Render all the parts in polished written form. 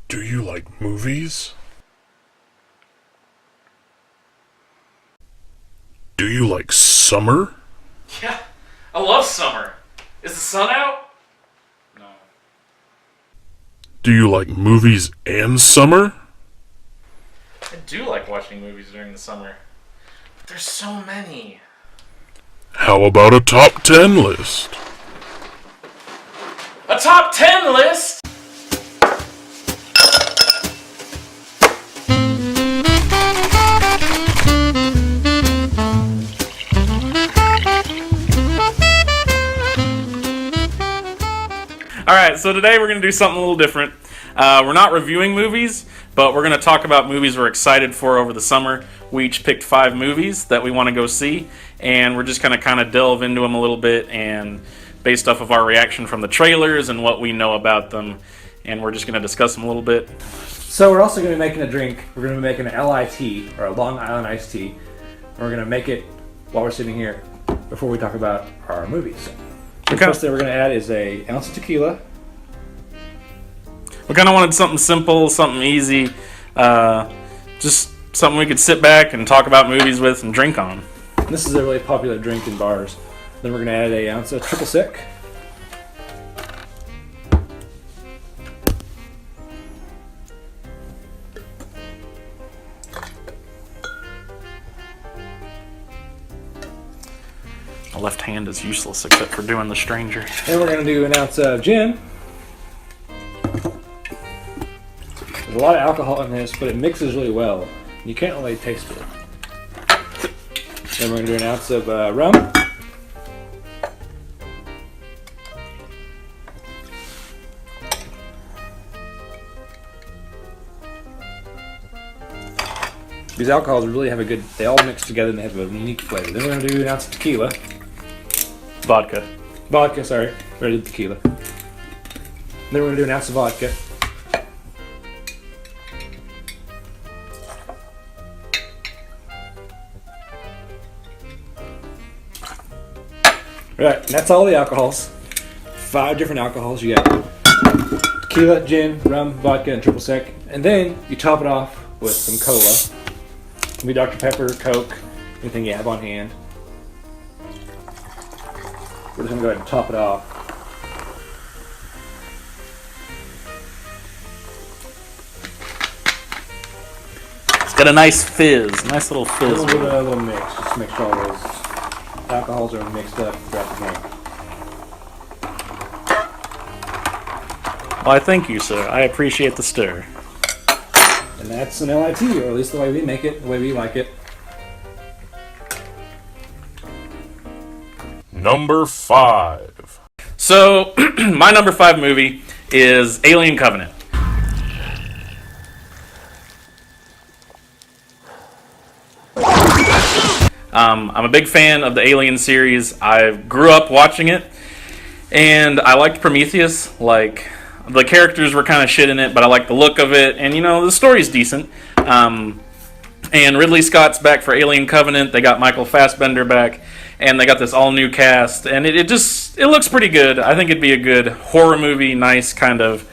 Do you like movies? Do you like summer? Yeah, I love summer. Is the sun out? No. Do you like movies and summer? I do like watching movies during the summer. But there's so many. How about a top 10 list? A top 10 list? Alright, so today we're going to do something a little different. We're not reviewing movies, but we're going to talk about movies we're excited for over the summer. We each picked 5 movies that we want to go see, and we're just going to kind of delve into them a little bit, and based off of our reaction from the trailers and what we know about them, and we're just going to discuss them a little bit. So we're also going to be making a drink. We're going to be making an LIT, or a Long Island iced tea. And we're going to make it while we're sitting here before we talk about our movies. The first thing we're going to add is an ounce of tequila. We kind of wanted something simple, something easy, just something we could sit back and talk about movies with and drink on. This is a really popular drink in bars. Then we're going to add an ounce of triple sec. My left hand is useless except for doing the stranger. Then we're going to do an ounce of gin. There's a lot of alcohol in this, but it mixes really well. You can't really taste it. Then we're going to do an ounce of rum. These alcohols really have they all mix together and they have a unique flavor. Then we're going to do an ounce of tequila. Vodka. Vodka, sorry. We already did tequila. Then we're going to do an ounce of vodka. Right, and that's all the alcohols. 5 different alcohols. You got tequila, gin, rum, vodka, and triple sec. And then you top it off with some cola. It can be Dr. Pepper, Coke, anything you have on hand. We're just going to go ahead and top it off. It's got a nice fizz, nice little fizz. A little mix, just make sure all those alcohols are mixed up throughout the drink. Well, I thank you, sir. I appreciate the stir. And that's an LIT, or at least the way we make it, the way we like it. Number 5. So, my number 5 movie is Alien Covenant. I'm a big fan of the Alien series. I grew up watching it, and I liked Prometheus. Like, the characters were kind of shit in it, but I like the look of it, and the story's decent. And Ridley Scott's back for Alien Covenant. They got Michael Fassbender back, and they got this all-new cast, and it looks pretty good. I think it'd be a good horror movie, nice kind of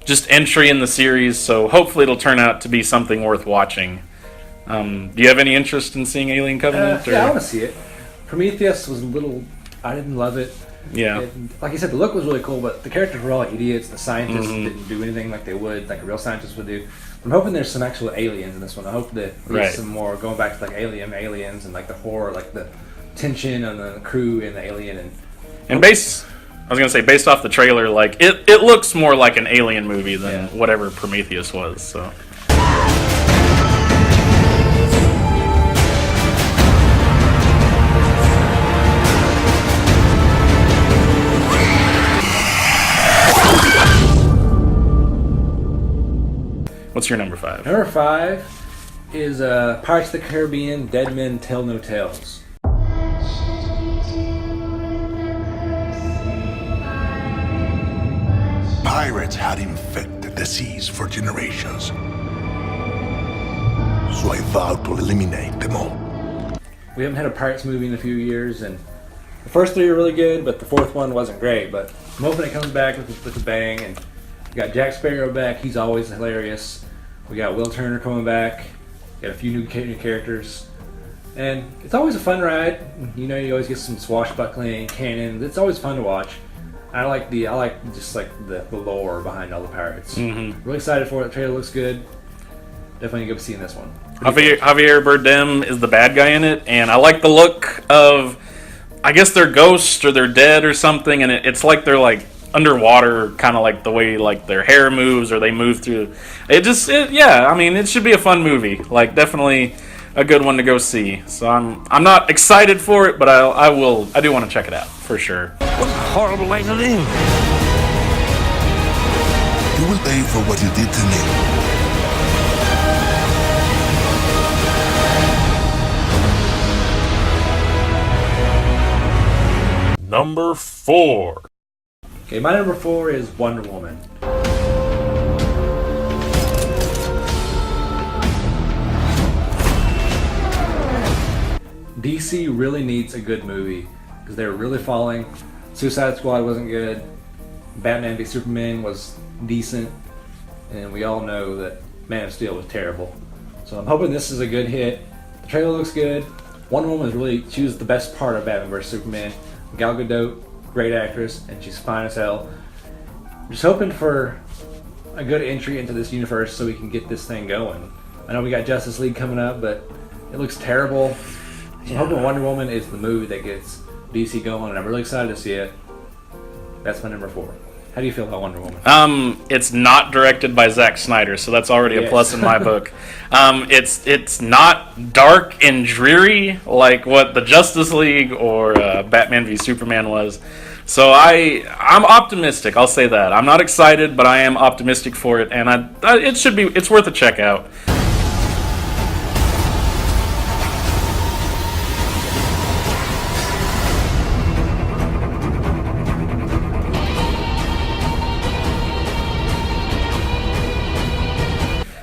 just entry in the series, so hopefully it'll turn out to be something worth watching. Do you have any interest in seeing Alien Covenant? Yeah, I want to see it. Prometheus was I didn't love it. Yeah. Like you said, the look was really cool, but the characters were all idiots. The scientists didn't do anything like they would, like a real scientist would do. I'm hoping there's some actual aliens in this one. I hope that there's some more going back to like aliens and like the horror, like the tension on the crew and the alien based off the trailer, like it looks more like an Alien movie than whatever Prometheus was. So. What's your number 5? Number 5 is Pirates of the Caribbean: Dead Men Tell No Tales. Pirates had infected the seas for generations. So I vowed to eliminate them all. We haven't had a Pirates movie in a few years, and the first 3 are really good, but the 4th one wasn't great. But I'm hoping it comes back with a bang, and We got Jack Sparrow back. He's always hilarious. We got Will Turner coming back. Got a few new characters. And it's always a fun ride. You know, you always get some swashbuckling, cannon. It's always fun to watch. I like the lore behind all the pirates. Mm-hmm. Really excited for it. The trailer looks good. Definitely gonna be seeing this one. Javier Bardem is the bad guy in it, and I like the look of, I guess they're ghosts or they're dead or something, and it's like they're like underwater, kind of like the way like their hair moves or they move through. I mean, it should be a fun movie. Like, definitely a good one to go see. So I'm not excited for it, but I do want to check it out for sure. What a horrible way to live. You will pay for what you did to me. Number 4. Okay, my number 4 is Wonder Woman. DC really needs a good movie because they were really falling. Suicide Squad wasn't good. Batman v Superman was decent, and we all know that Man of Steel was terrible. So I'm hoping this is a good hit. The trailer looks good. Wonder Woman she was the best part of Batman vs Superman. Gal Gadot, great actress, and she's fine as hell. I'm just hoping for a good entry into this universe so we can get this thing going. I know we got Justice League coming up, but it looks terrible. So I'm hoping Wonder Woman is the movie that gets DC going, and I'm really excited to see it. That's my number 4. How do you feel about Wonder Woman? It's not directed by Zack Snyder, so that's already a plus in my book. It's not dark and dreary like what the Justice League or Batman v Superman was. So I'm optimistic. I'll say that. I'm not excited, but I am optimistic for it, and it's worth a check out.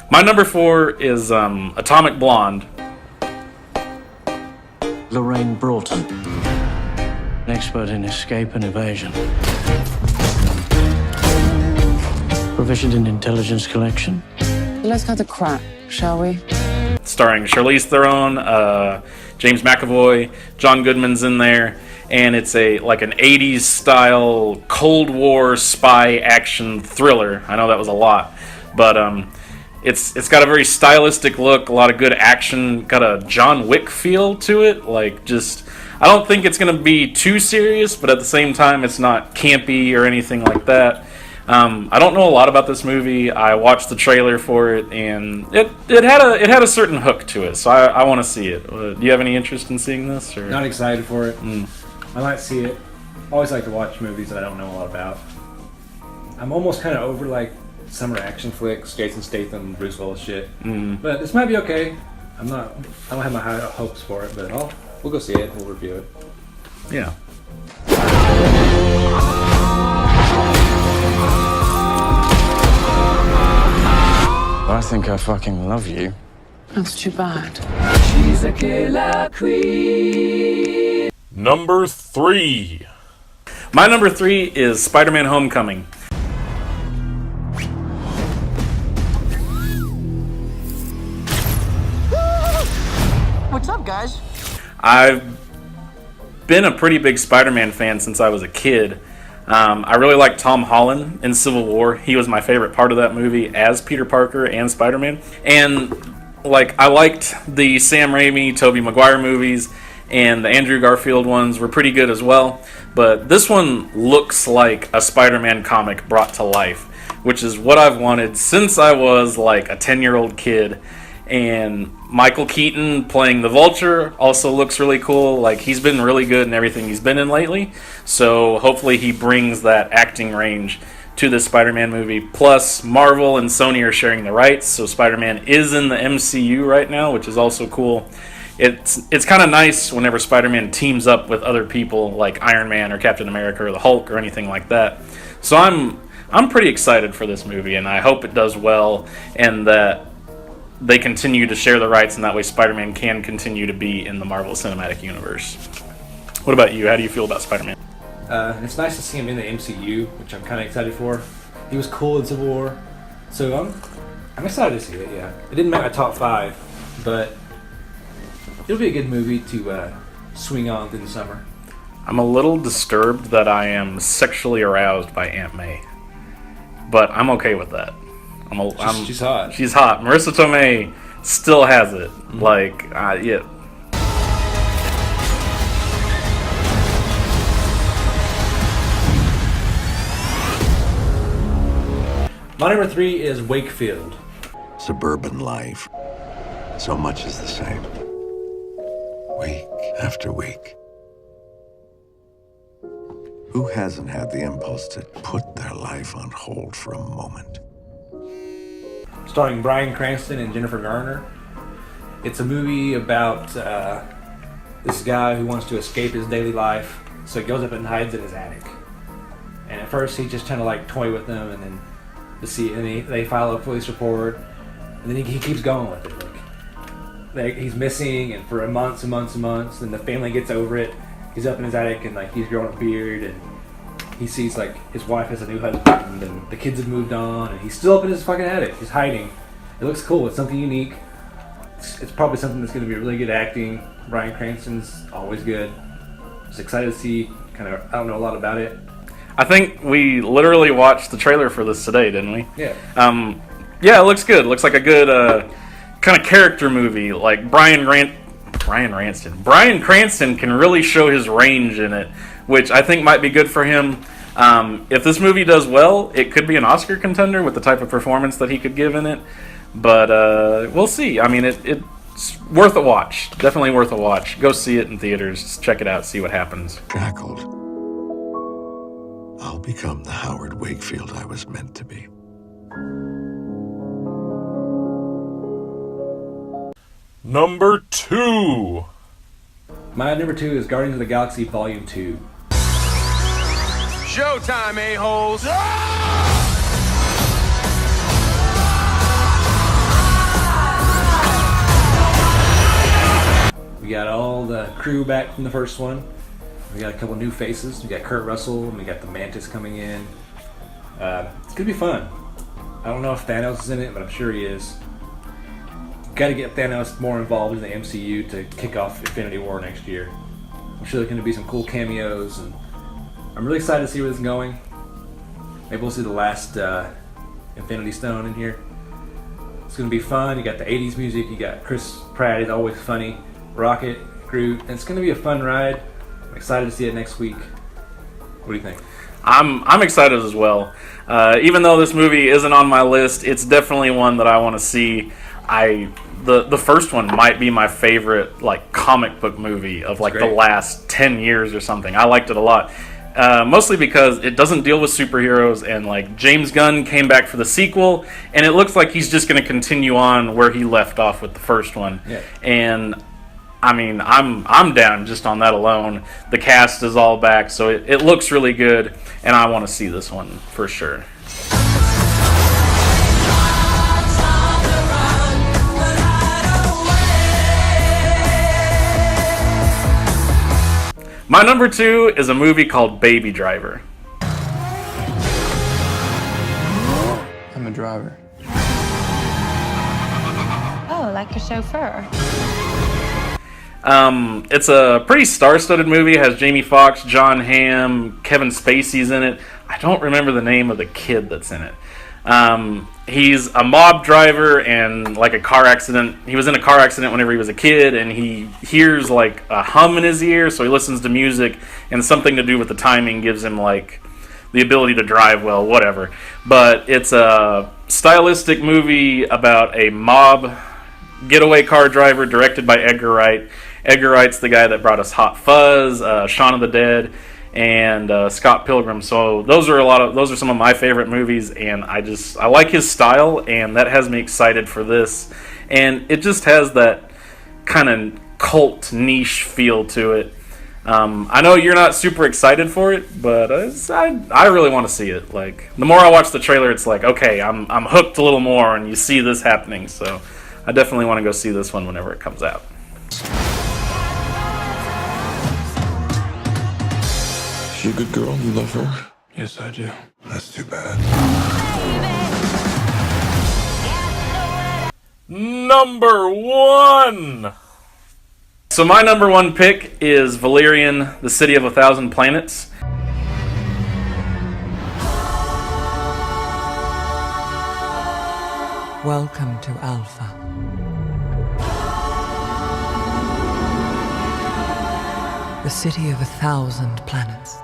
My number 4 is Atomic Blonde. Lorraine Broughton, an expert in escape and evasion. Proficient in intelligence collection. Let's cut the crap, shall we? Starring Charlize Theron, James McAvoy, John Goodman's in there, and it's an 80s style Cold War spy action thriller. I know that was a lot, but It's got a very stylistic look, a lot of good action, got a John Wick feel to it. I don't think it's going to be too serious, but at the same time, it's not campy or anything like that. I don't know a lot about this movie. I watched the trailer for it, and it had a certain hook to it, so I want to see it. Do you have any interest in seeing this? Or? Not excited for it. I might see it. I always like to watch movies that I don't know a lot about. I'm almost kind of over summer action flicks, Jason Statham, Bruce Willis shit. But this might be okay. I don't have my high hopes for it, but we'll go see it. We'll review it. Yeah. I think I fucking love you. That's too bad. She's a killer queen. Number 3. My number 3 is Spiderman Homecoming. What's up, guys? I've been a pretty big Spider-Man fan since I was a kid. I really liked Tom Holland in Civil War. He was my favorite part of that movie as Peter Parker and Spider-Man. And I liked the Sam Raimi, Tobey Maguire movies, and the Andrew Garfield ones were pretty good as well. But this one looks like a Spider-Man comic brought to life, which is what I've wanted since I was a 10-year-old kid. And Michael Keaton playing the Vulture also looks really cool. He's been really good in everything he's been in lately. So hopefully he brings that acting range to this Spider-Man movie. Plus, Marvel and Sony are sharing the rights, so Spider-Man is in the MCU right now, which is also cool. It's kind of nice whenever Spider-Man teams up with other people like Iron Man or Captain America or the Hulk or anything like that. So I'm pretty excited for this movie, and I hope it does well and that they continue to share the rights, and that way Spider-Man can continue to be in the Marvel Cinematic Universe. What about you? How do you feel about Spider-Man? It's nice to see him in the MCU, which I'm kind of excited for. He was cool in Civil War. So I'm excited to see it, yeah. It didn't make my top 5, but it'll be a good movie to swing on through the summer. I'm a little disturbed that I am sexually aroused by Aunt May, but I'm okay with that. She's hot. She's hot. Marissa Tomei still has it. Yeah. My number 3 is Wakefield. Suburban life. So much is the same. Week after week. Who hasn't had the impulse to put their life on hold for a moment? Starring Bryan Cranston and Jennifer Garner. It's a movie about this guy who wants to escape his daily life, so he goes up and hides in his attic. And at first he just kind of like toy with them, and then they file a police report, and then he keeps going with it. Like he's missing, and for months and months and months, and the family gets over it. He's up in his attic, and like he's growing a beard, and he sees like his wife has a new husband, and the kids have moved on, and he's still up in his fucking attic. He's hiding. It looks cool. It's something unique. It's probably something that's going to be really good acting. Bryan Cranston's always good. Just excited to see. I don't know a lot about it. I think we literally watched the trailer for this today, didn't we? Yeah. Yeah, it looks good. It looks like a good kind of character movie. Like Bryan Cranston can really show his range in it, which I think might be good for him. If this movie does well, it could be an Oscar contender with the type of performance that he could give in it. But we'll see. I mean, it's worth a watch. Definitely worth a watch. Go see it in theaters. Just check it out. See what happens. Shackled. I'll become the Howard Wakefield I was meant to be. Number 2. My number 2 is Guardians of the Galaxy Volume 2. Showtime, a-holes! We got all the crew back from the first one. We got a couple new faces. We got Kurt Russell, and we got the Mantis coming in. It's gonna be fun. I don't know if Thanos is in it, but I'm sure he is. Got to get Thanos more involved in the MCU to kick off Infinity War next year. I'm sure there's going to be some cool cameos, and I'm really excited to see where this is going. Maybe we'll see the last Infinity Stone in here. It's going to be fun. You got the 80s music. You got Chris Pratt, is always funny. Rocket, Groot. And it's going to be a fun ride. I'm excited to see it next week. What do you think? I'm excited as well. Even though this movie isn't on my list, it's definitely one that I want to see. The first one might be my favorite like comic book movie of like the last 10 years or something. I liked it a lot. Mostly because it doesn't deal with superheroes, and like James Gunn came back for the sequel, and it looks like he's just going to continue on where he left off with the first one. Yeah. And I mean, I'm down just on that alone. The cast is all back, so it looks really good, and I want to see this one for sure. My number 2 is a movie called Baby Driver. I'm a driver. Oh, like a chauffeur. It's a pretty star-studded movie. It has Jamie Foxx, John Hamm, Kevin Spacey's in it. I don't remember the name of the kid that's in it. He's a mob driver, and like a car accident. He was in a car accident whenever he was a kid, and he hears like a hum in his ear, so he listens to music, and something to do with the timing gives him like the ability to drive well, whatever. But it's a stylistic movie about a mob getaway car driver, directed by Edgar Wright. Edgar Wright's the guy that brought us Hot Fuzz, Shaun of the Dead, and Scott Pilgrim. So those are some of my favorite movies, and I like his style, and that has me excited for this. And it just has that kind of cult niche feel to it. I know you're not super excited for it, but I really want to see it. Like the more I watch the trailer, it's like, okay, I'm hooked a little more, and you see this happening. So I definitely want to go see this one whenever it comes out. She a good girl? You love her? Yes, I do. That's too bad. Number 1! So my number 1 pick is Valerian, the City of a Thousand Planets. Welcome to Alpha. The city of 1,000 planets.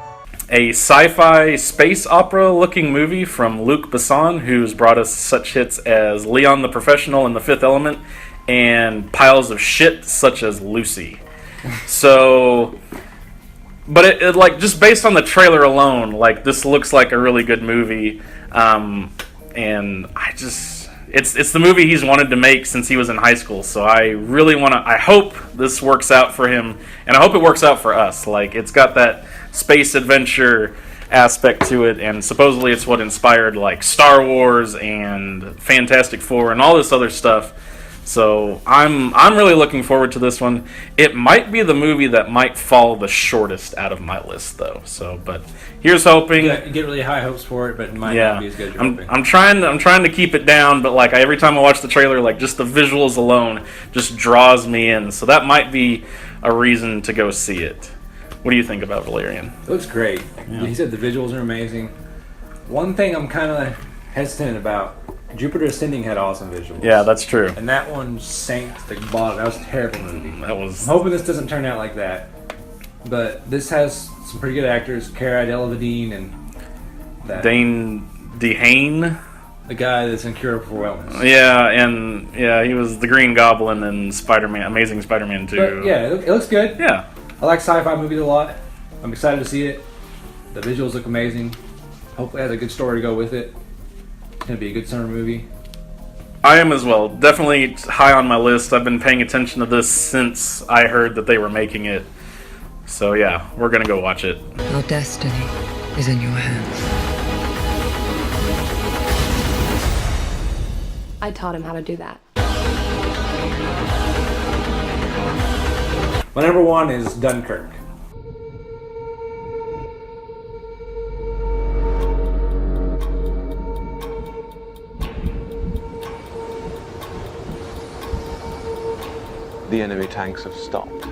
A sci-fi space opera looking movie from Luc Besson, who's brought us such hits as Leon the Professional and The Fifth Element, and piles of shit such as Lucy. So, but it like, just based on the trailer alone, like, this looks like a really good movie, and it's the movie he's wanted to make since he was in high school, so I really I hope this works out for him, and I hope it works out for us. Like, it's got that space adventure aspect to it, and supposedly it's what inspired, like, Star Wars and Fantastic Four and all this other stuff. So I'm really looking forward to this one. It might be the movie that might fall the shortest out of my list, though. So, but here's hoping. You get really high hopes for it, but it might not be as good as you're hoping. I'm trying to keep it down, but like every time I watch the trailer, like just the visuals alone just draws me in. So that might be a reason to go see it. What do you think about Valerian? It looks great. Yeah. He said the visuals are amazing. One thing I'm kind of hesitant about. Jupiter Ascending had awesome visuals. Yeah, that's true. And that one sank to the bottom. That was a terrible movie. I'm hoping this doesn't turn out like that. But this has some pretty good actors. Cara Delevingne and that Dane DeHaan, the guy that's in Cure for Wellness. Yeah, he was the Green Goblin in Spider-Man, Amazing Spider-Man 2. But yeah, it looks good. Yeah. I like sci-fi movies a lot. I'm excited to see it. The visuals look amazing. Hopefully it has a good story to go with it. It's going to be a good summer movie. I am as well. Definitely high on my list. I've been paying attention to this since I heard that they were making it. So yeah, we're going to go watch it. Your destiny is in your hands. I taught him how to do that. My number 1 is Dunkirk. The enemy tanks have stopped.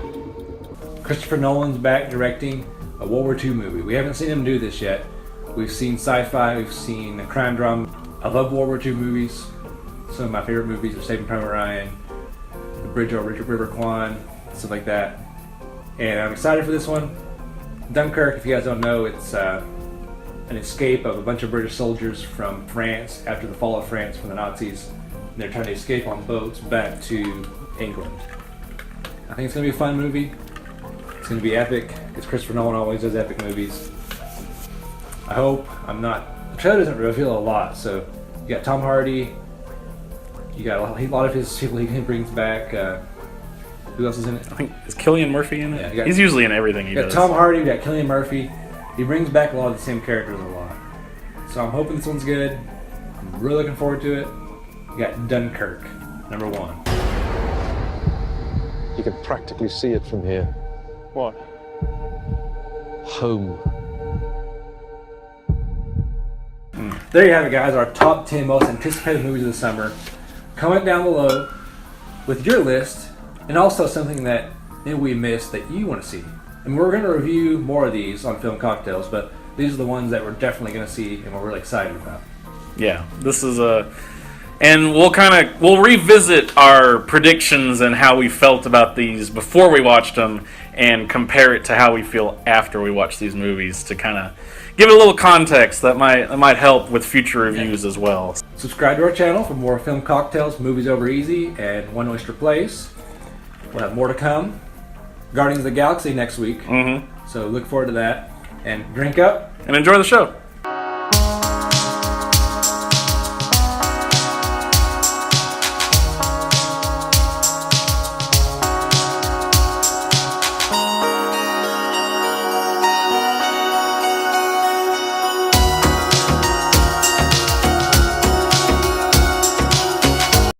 Christopher Nolan's back directing a World War II movie. We haven't seen him do this yet. We've seen sci-fi, we've seen a crime drama. I love World War II movies. Some of my favorite movies are Saving Private Ryan, The Bridge over River Kwai, stuff like that. And I'm excited for this one. Dunkirk, if you guys don't know, it's an escape of a bunch of British soldiers from France after the fall of France from the Nazis. And they're trying to escape on boats back to England. I think it's going to be a fun movie. It's going to be epic, because Christopher Nolan always does epic movies. I hope the trailer doesn't reveal a lot, so you got Tom Hardy, you got a lot of his people he brings back. Who else is in it? I think, is Cillian Murphy in it? Yeah, he's usually in everything he does. You got Tom Hardy, you got Cillian Murphy. He brings back a lot of the same characters a lot. So I'm hoping this one's good. I'm really looking forward to it. You got Dunkirk, number 1. You can practically see it from here. What? Home. There you have it, guys. Our top 10 most anticipated movies of the summer. Comment down below with your list, and also something that maybe we missed that you want to see. And we're going to review more of these on Film Cocktails, but these are the ones that we're definitely going to see and we're really excited about. Yeah, this is and we'll revisit our predictions and how we felt about these before we watched them and compare it to how we feel after we watch these movies to kind of give it a little context that might help with future reviews as well. Subscribe to our channel for more Film Cocktails, Movies Over Easy, and One Oyster Place. We'll have more to come. Guardians of the Galaxy next week. Mm-hmm. So look forward to that. And drink up. And enjoy the show.